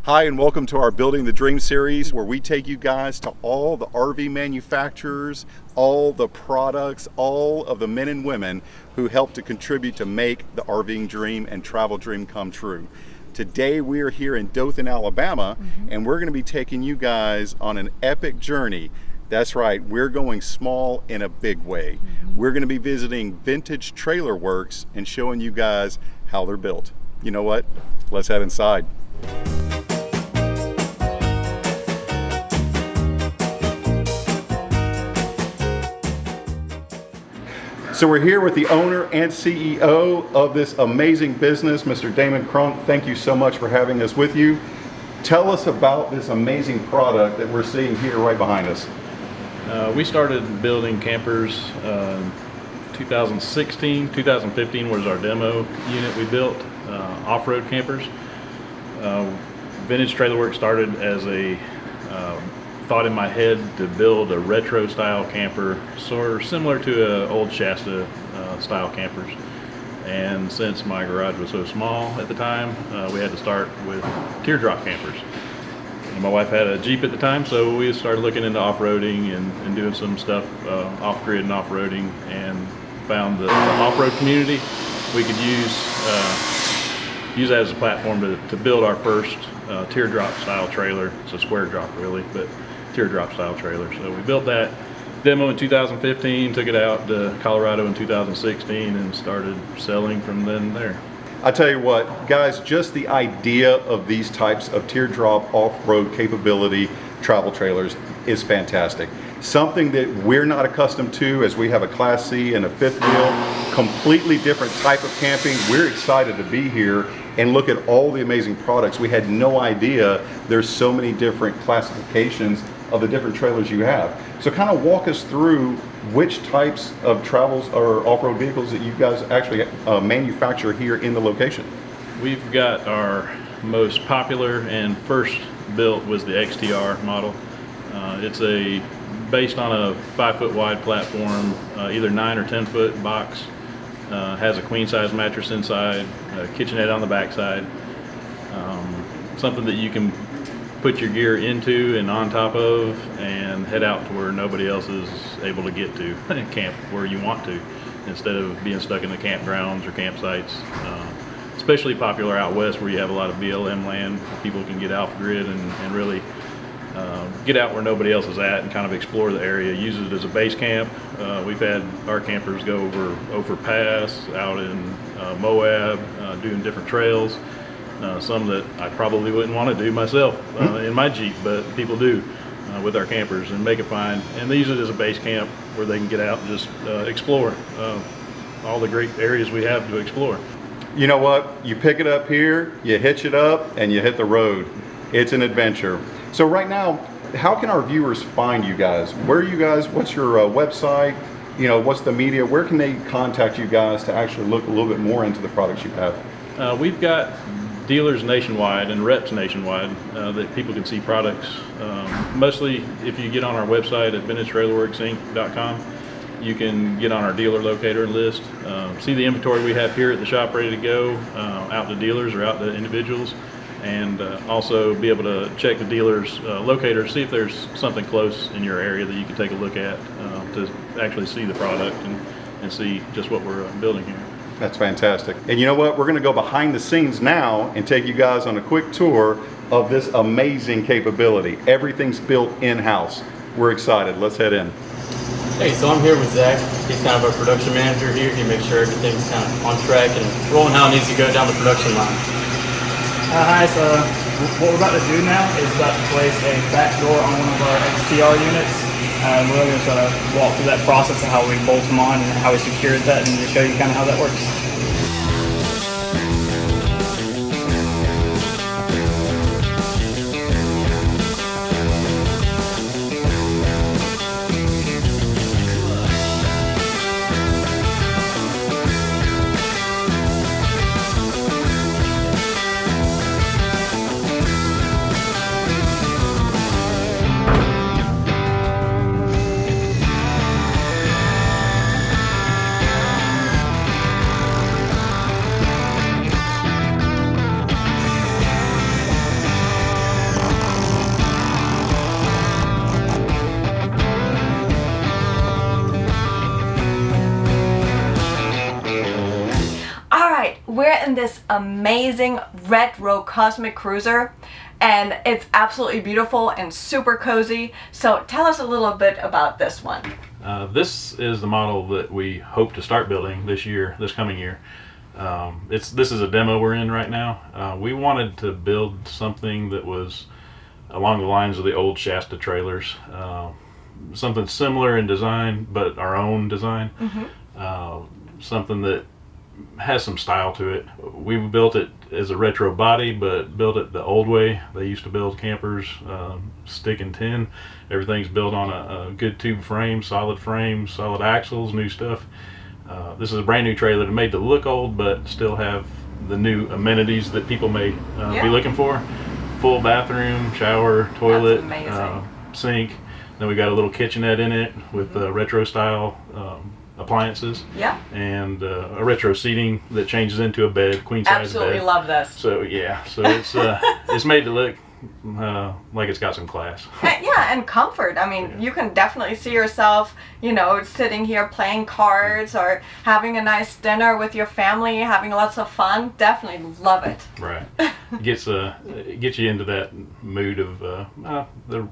Hi, and welcome to our Building the Dream series, where we take you guys to all the RV manufacturers, all the products, all of the men and women who help to contribute to make the RVing dream and travel dream come true. Today we are here in Dothan, Alabama, and we're going to be taking you guys on an epic journey. That's right, we're going small in a big way. We're going to be visiting vintage trailer works and showing you guys how they're built. You know what? Let's head inside. So we're here with the owner and CEO of this amazing business, Mr. Damon Crunk. Thank you so much for having us with you. Tell us about this amazing product that we're seeing here right behind us. We started building campers 2016. 2015 was our demo unit we built, off-road campers. Vintage Trailer Works started as a thought in my head to build a retro style camper, sort of similar to old Shasta style campers. And since my garage was so small at the time, we had to start with teardrop campers. And my wife had a Jeep at the time, so we started looking into off-roading and doing some stuff off-grid and off-roading, and found the off-road community we could use that as a platform to build our first teardrop style trailer. It's a square drop really, but teardrop style trailer. So we built that demo in 2015, took it out to Colorado in 2016, and started selling from then there. I tell you what, guys, just the idea of these types of teardrop off-road capability travel trailers is fantastic. Something that we're not accustomed to, as we have a Class C and a fifth wheel, completely different type of camping. We're excited to be here and look at all the amazing products. We had no idea there's so many different classifications of the different trailers you have. So kind of walk us through which types of travels or off-road vehicles that you guys actually manufacture here in the location. We've got our most popular and first built was the XTR model. It's based on a 5-foot wide platform, either 9 or 10 foot box. Has a queen size mattress inside, a kitchenette on the backside. Something that you can put your gear into and on top of and head out to where nobody else is able to get to and camp where you want to, instead of being stuck in the campgrounds or campsites. Especially popular out west where you have a lot of BLM land. People can get off grid and really get out where nobody else is at and kind of explore the area, use it as a base camp. We've had our campers go over Ophir Pass, out in Moab, doing different trails. Some that I probably wouldn't want to do myself in my Jeep, but people do with our campers and make it fine. And they use it as a base camp where they can get out and just explore all the great areas we have to explore. You know what? You pick it up here, you hitch it up, and you hit the road. It's an adventure. So right now, how can our viewers find you guys? Where are you guys? What's your website? You know, what's the media? Where can they contact you guys to actually look a little bit more into the products you have? We've got dealers nationwide and reps nationwide that people can see products. Mostly, if you get on our website at vintagetrailerworksinc.com, you can get on our dealer locator list, see the inventory we have here at the shop ready to go, out to dealers or out to individuals, and also be able to check the dealer's locator, see if there's something close in your area that you can take a look at to actually see the product and see just what we're building here. That's fantastic. And you know what? We're going to go behind the scenes now and take you guys on a quick tour of this amazing capability. Everything's built in-house. We're excited. Let's head in. Hey, so I'm here with Zach. He's kind of our production manager here. He makes sure everything's kind of on track and rolling how it needs to go down the production line. Hi, so what we're about to do now is about to place a back door on one of our XTR units. We're going to sort of walk through that process of how we bolt them on and how we secured that, and to show you kind of how that works. in this amazing retro cosmic cruiser, and it's absolutely beautiful and super cozy. So tell us a little bit about this one. This is the model that we hope to start building this coming year. This is a demo we're in right now. We wanted to build something that was along the lines of the old Shasta trailers, something similar in design, but our own design. Something that has some style to it. We built it as a retro body, but built it the old way. They used to build campers, stick and tin. Everything's built on a good tube frame, solid axles, new stuff. This is a brand new trailer that made to look old, but still have the new amenities that people may be looking for. Full bathroom, shower, toilet, sink. Then we got a little kitchenette in it with retro style appliances. Yeah. And a retro seating that changes into a bed, queen size bed. Absolutely love this. So yeah, so it's made to look like it's got some class. Yeah, and comfort. I mean, you can definitely see yourself, you know, sitting here playing cards or having a nice dinner with your family, having lots of fun. Definitely love it. Right. It gets you into that mood of the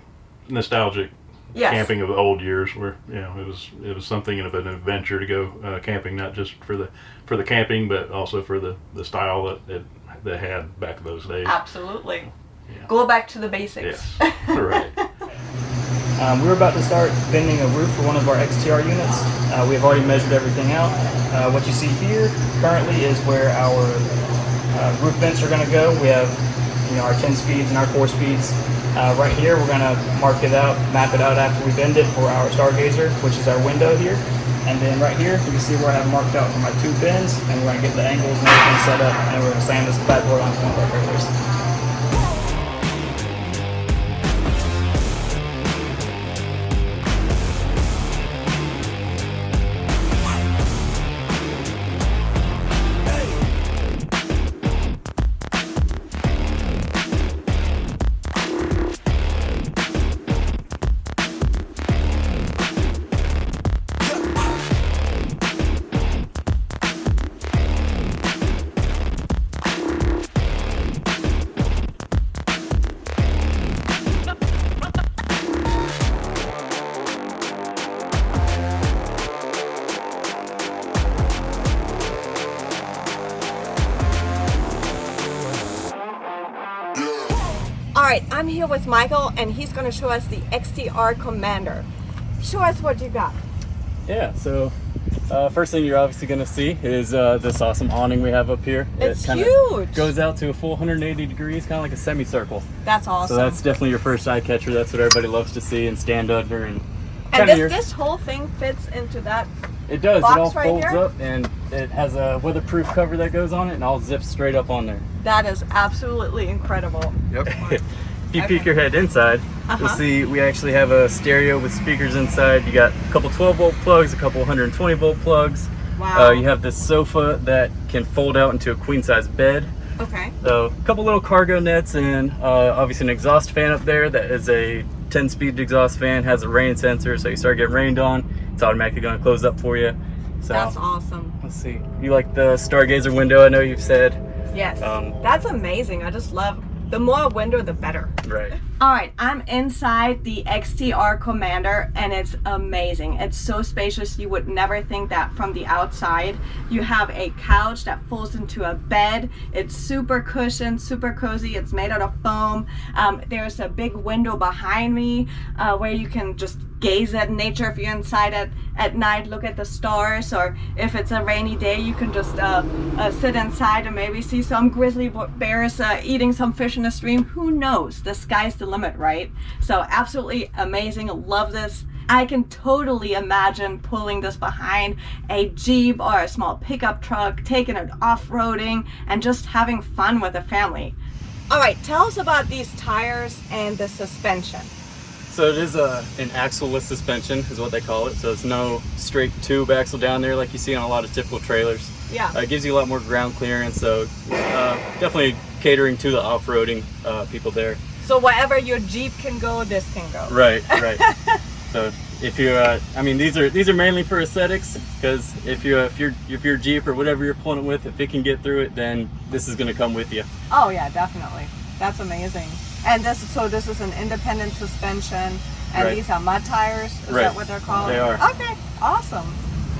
nostalgic camping of the old years, where it was something of an adventure to go camping, not just for the camping, but also for the style that they had back in those days. Absolutely. Yeah. Go back to the basics. Yes. Right. We're about to start bending a roof for one of our XTR units. We've already measured everything out. What you see here currently is where our roof vents are going to go. We have our 10 speeds and our 4 speeds. Right here we're going to mark it out, map it out after we bend it for our stargazer, which is our window here. And then right here you can see where I have marked out for my 2 bends, and we're going to get the angles and everything set up, and we're going to sand this backboard onto one of our trailers. Alright, I'm here with Michael, and he's going to show us the XTR Commander. Show us what you got. Yeah, so first thing you're obviously going to see is this awesome awning we have up here. It's it huge! Goes out to a full 180 degrees, kind of like a semicircle. That's awesome. So that's definitely your first eye catcher. That's what everybody loves to see and stand under. And this whole thing fits into that It does. box It all right folds here? up, and it has a weatherproof cover that goes on it, and all zips straight up on there. That is absolutely incredible. Yep. If you peek your head inside, you'll see we actually have a stereo with speakers inside. You got a couple 12-volt plugs, a couple 120-volt plugs. Wow. You have this sofa that can fold out into a queen-size bed. Okay. So a couple little cargo nets, and obviously an exhaust fan up there that is a 10-speed exhaust fan, has a rain sensor, so you start getting rained on, it's automatically going to close up for you. So that's awesome. Let's see. You like the stargazer window, I know you've said. Yes. That's amazing. I just love, the more window, the better. Right. All right, I'm inside the XTR Commander, and it's amazing. It's so spacious, you would never think that from the outside. You have a couch that folds into a bed. It's super cushioned, super cozy. It's made out of foam. There's a big window behind me where you can just gaze at nature. If you're inside at night, look at the stars, or if it's a rainy day, you can just sit inside and maybe see some grizzly bears eating some fish in the stream. Who knows? The sky's the limit, right? So absolutely amazing. Love this. I can totally imagine pulling this behind a Jeep or a small pickup truck, taking it off-roading, and just having fun with the family. All right, tell us about these tires and the suspension. So it is an axle-less suspension is what they call it. So it's no straight tube axle down there like you see on a lot of typical trailers. Yeah. It gives you a lot more ground clearance, so definitely catering to the off-roading people there. So wherever your Jeep can go, this can go. Right, right. So if you, I mean, these are mainly for aesthetics, because if your Jeep or whatever you're pulling it with, if it can get through it, then this is going to come with you. Oh yeah, definitely. That's amazing. And this is an independent suspension, and Right. these are mud tires. Is Right. that what they're called? They are. Okay, awesome.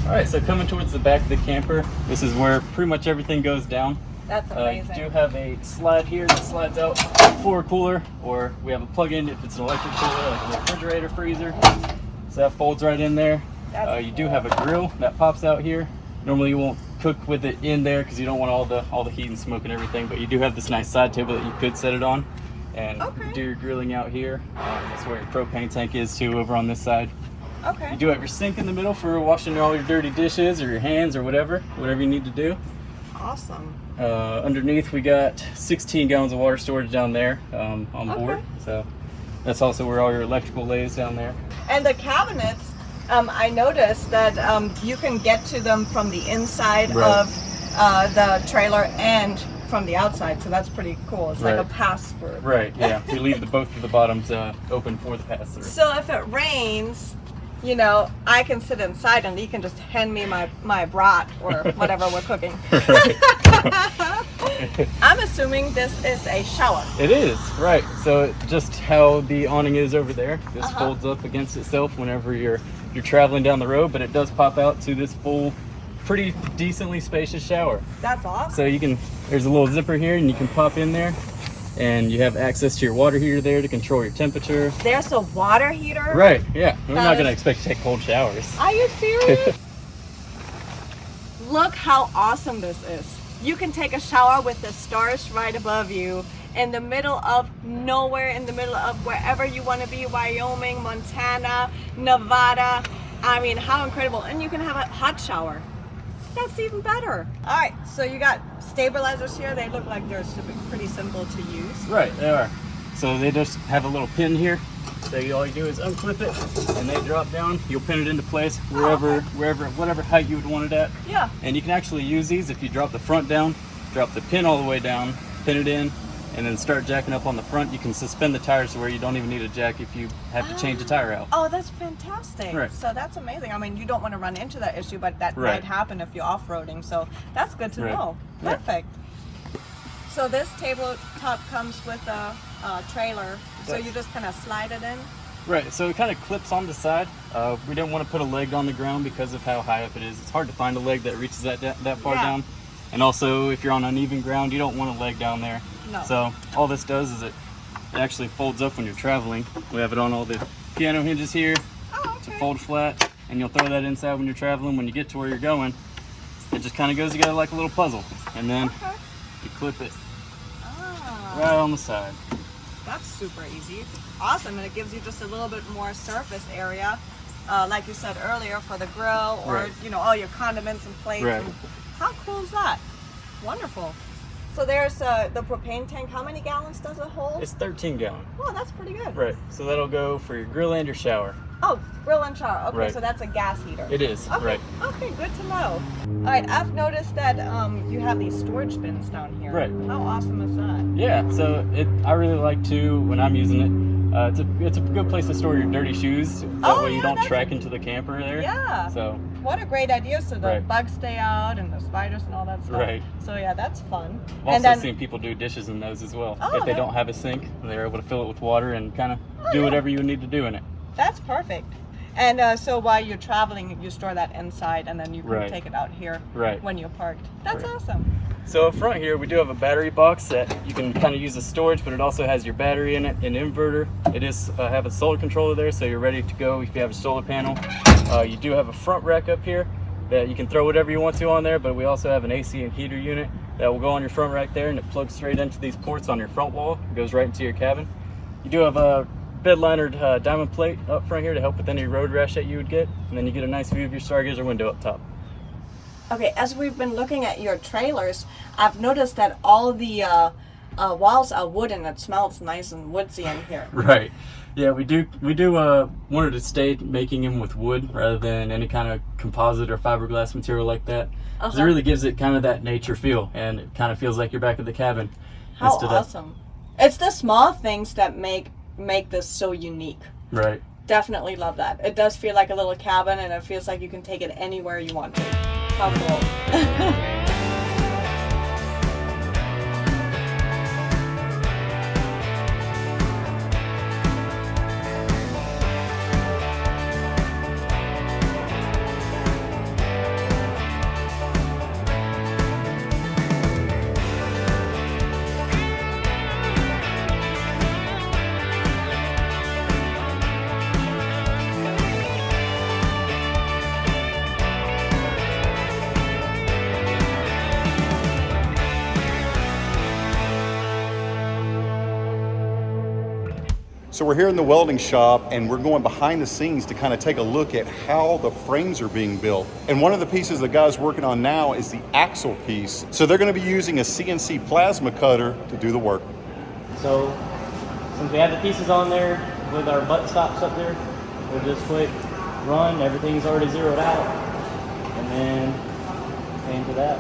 All right, so coming towards the back of the camper, this is where pretty much everything goes down. That's You amazing. do have a slide here that slides out for a cooler, or we have a plug-in if it's an electric cooler, like a refrigerator, freezer. So that folds right in there. That's You do have a grill that pops out here. Normally you won't cook with it in there because you don't want all the heat and smoke and everything, but you do have this nice side table that you could set it on and Okay. do your grilling out here. That's where your propane tank is too, over on this side. Okay. You do have your sink in the middle for washing all your dirty dishes or your hands or whatever you need to do. Awesome. Underneath we got 16 gallons of water storage down there on board. Okay. So that's also where all your electrical lays down there. And the cabinets, I noticed that you can get to them from the inside Right. of the trailer and from the outside, so that's pretty cool. It's like a Right. pass-through. Right, yeah. We leave both of the bottoms open for the pass-through. So if it rains, you know, I can sit inside and you can just hand me my brat or whatever we're cooking. I'm assuming this is a shower. It is, right. So just how the awning is over there, this Uh-huh. folds up against itself whenever you're traveling down the road, but it does pop out to this full, pretty decently spacious shower. That's awesome. So there's a little zipper here and you can pop in there, and you have access to your water heater there to control your temperature. There's a water heater. Right, yeah. We're That not going to is- expect you to take cold showers. Are you serious? Look how awesome this is. You can take a shower with the stars right above you in the middle of nowhere, in the middle of wherever you want to be, Wyoming, Montana, Nevada. I mean, how incredible. And you can have a hot shower. That's even better. All right, so you got stabilizers here. They look like they're pretty simple to use. Right, they are. So they just have a little pin here. So all you do is unclip it, and they drop down. You'll pin it into place wherever, whatever height you would want it at. Yeah. And you can actually use these if you drop the front down, drop the pin all the way down, pin it in, and then start jacking up on the front. You can suspend the tires to where you don't even need a jack if you have to change the tire out. Oh, that's fantastic. Right. So that's amazing. I mean, you don't want to run into that issue, but that Right. might happen if you're off-roading. So that's good to Right. know. Yeah. Perfect. So this tabletop comes with a trailer. So Yes. you just kind of slide it in. Right, so it kind of clips on the side. We didn't want to put a leg on the ground because of how high up it is. It's hard to find a leg that reaches that far Yeah. down. And also, if you're on uneven ground, you don't want a leg down there. No. So all this does is it actually folds up when you're traveling. We have it on all the piano hinges here Oh, to okay. fold flat, and you'll throw that inside when you're traveling. When you get to where you're going, it just kind of goes together like a little puzzle. And then Okay. you clip it Ah, right on the side. that's super easy. Awesome, and it gives you just a little bit more surface area, like you said earlier, for the grill or Right. you know, all your condiments and plates. Right. And how cool is that? Wonderful. So there's the propane tank. How many gallons does it hold? It's 13 gallon. Oh, that's pretty good. Right, so that'll go for your grill and your shower. Oh, grill and shower. Okay, Right. so that's a gas heater. It is, Okay. right. Okay, good to know. All right, I've noticed that you have these storage bins down here. Right. How awesome is that? Yeah, so I really like to, when I'm using it, it's a good place to store your dirty shoes. That Oh, way you yeah, don't that's- track into the camper there. Yeah. So, What a great idea, so the Right. bugs stay out and the spiders and all that stuff. Right. So yeah, that's fun. I've and also then, seen people do dishes in those as well. Oh, If they that- don't have a sink, they're able to fill it with water and kind of Oh, do yeah. whatever you need to do in it. that's perfect. And so while you're traveling, you store that inside and then you can Right. take it out here Right. when you're parked. That's Right. awesome. So up front here, we do have a battery box that you can kind of use as storage, but it also has your battery in it, an inverter. It is have a solar controller there, so you're ready to go if you have a solar panel. You do have a front rack up here that you can throw whatever you want to on there, but we also have an AC and heater unit that will go on your front rack there, and it plugs straight into these ports on your front wall. It goes right into your cabin. You do have a bed linered diamond plate up front here to help with any road rash that you would get, and then you get a nice view of your stargazer window up top. Okay, as we've been looking at your trailers, I've noticed that all the walls are wooden. It smells nice and woodsy in here. Right. Yeah, we do wanted to stay making them with wood rather than any kind of composite or fiberglass material like that. 'Cause it really gives it kind of that nature feel, and it kind of feels like you're back at the cabin. How instead of- awesome. It's the small things that make this so unique. Right. definitely love that. It does feel like a little cabin, and it feels like you can take it anywhere you want to. How cool. So we're here in the welding shop and we're going behind the scenes to kind of take a look at how the frames are being built. And one of the pieces the guy's working on now is the axle piece. So they're going to be using a CNC plasma cutter to do the work. So since we have the pieces on there with our butt stops up there, we'll just click run, everything's already zeroed out, and then pay into that.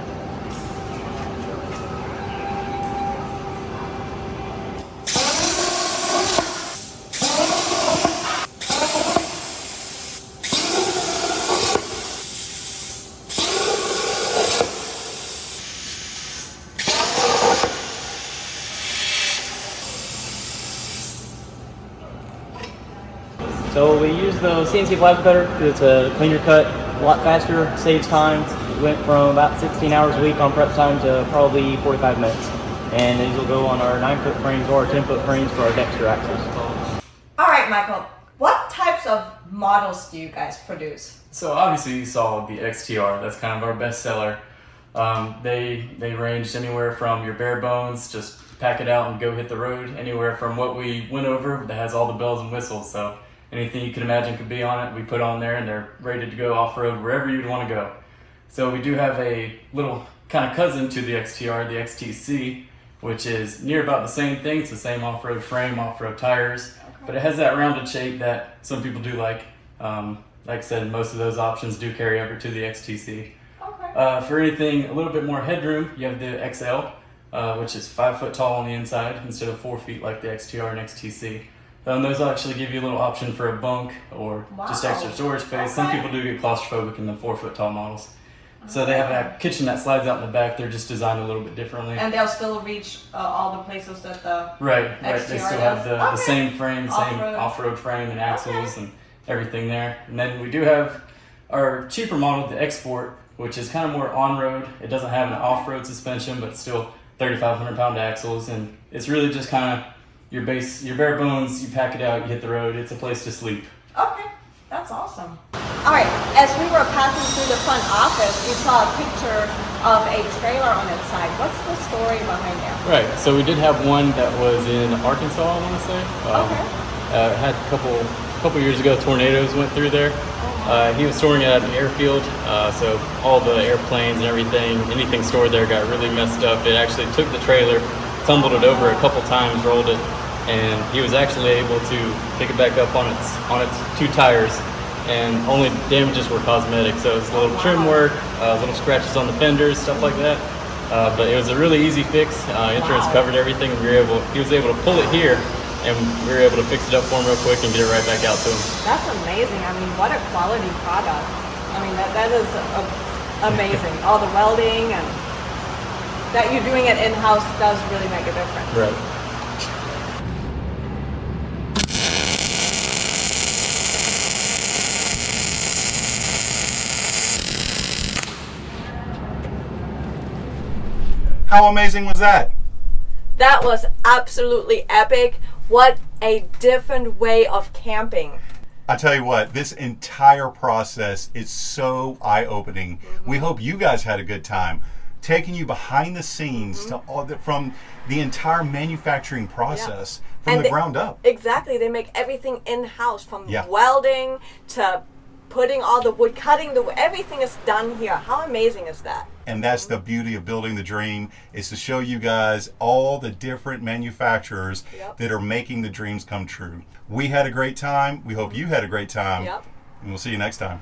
So we use the CNC plasma cutter because it's a cleaner cut, a lot faster, saves time. We went from about 16 hours a week on prep time to probably 45 minutes. And these will go on our 9-foot frames or our 10-foot frames for our Dexter axles. All right, Michael, what types of models do you guys produce? So obviously you saw the XTR, that's kind of our best seller. They ranged anywhere from your bare bones, just pack it out and go hit the road, anywhere from what we went over that has all the bells and whistles. So anything you can imagine could be on it, we put on there and they're ready to go off-road wherever you'd want to go. So we do have a little kind of cousin to the XTR, the XTC, which is near about the same thing. It's the same off-road frame, off-road tires, but it has that rounded shape that some people do like. Like I said, most of those options do carry over to the XTC. Okay. For anything a little bit more headroom, you have the XL, which is 5 foot tall on the inside instead of 4 feet like the XTR and XTC. Those actually give you a little option for a bunk or just extra storage space. Some people do get claustrophobic in the 4 foot tall models. So they have a kitchen that slides out in the back. They're just designed a little bit differently. And they'll still reach all the places that the Right. They XTR still have the does. same frame, same off-road frame and axles and everything there. And then we do have our cheaper model, the Export, which is kind of more on-road. It doesn't have an off-road suspension, but it's still 3,500 pound axles. And it's really just kind of your bare bones, you pack it out, you hit the road. It's a place to sleep. Okay, that's awesome. All right, as we were passing through the front office, we saw a picture of a trailer on its side. What's the story behind that? Right, so we did have one that was in Arkansas, I want to say. Had a couple years ago, tornadoes went through there. He was storing it at an airfield, so all the airplanes and anything stored there got really messed up. It actually took the trailer, tumbled it over a couple times, rolled it, and he was actually able to pick it back up on its 2 tires, and only damages were cosmetic. So it's a little trim work, little scratches on the fenders, stuff like that. But it was a really easy fix. Insurance covered everything, and he was able to pull it here, and we were able to fix it up for him real quick and get it right back out to him. That's amazing. I mean, what a quality product. I mean, that is amazing. All the welding and that you're doing it in-house does really make a difference. Right. How amazing was that? That was absolutely epic. What a different way of camping. I tell you what, this entire process is so eye-opening. We hope you guys had a good time taking you behind the scenes to from the entire manufacturing process from the ground up. Exactly. They make everything in-house, from welding to putting all the wood, cutting everything is done here. How amazing is that? And that's the beauty of building the dream, is to show you guys all the different manufacturers that are making the dreams come true. We had a great time. We hope you had a great time. And we'll see you next time.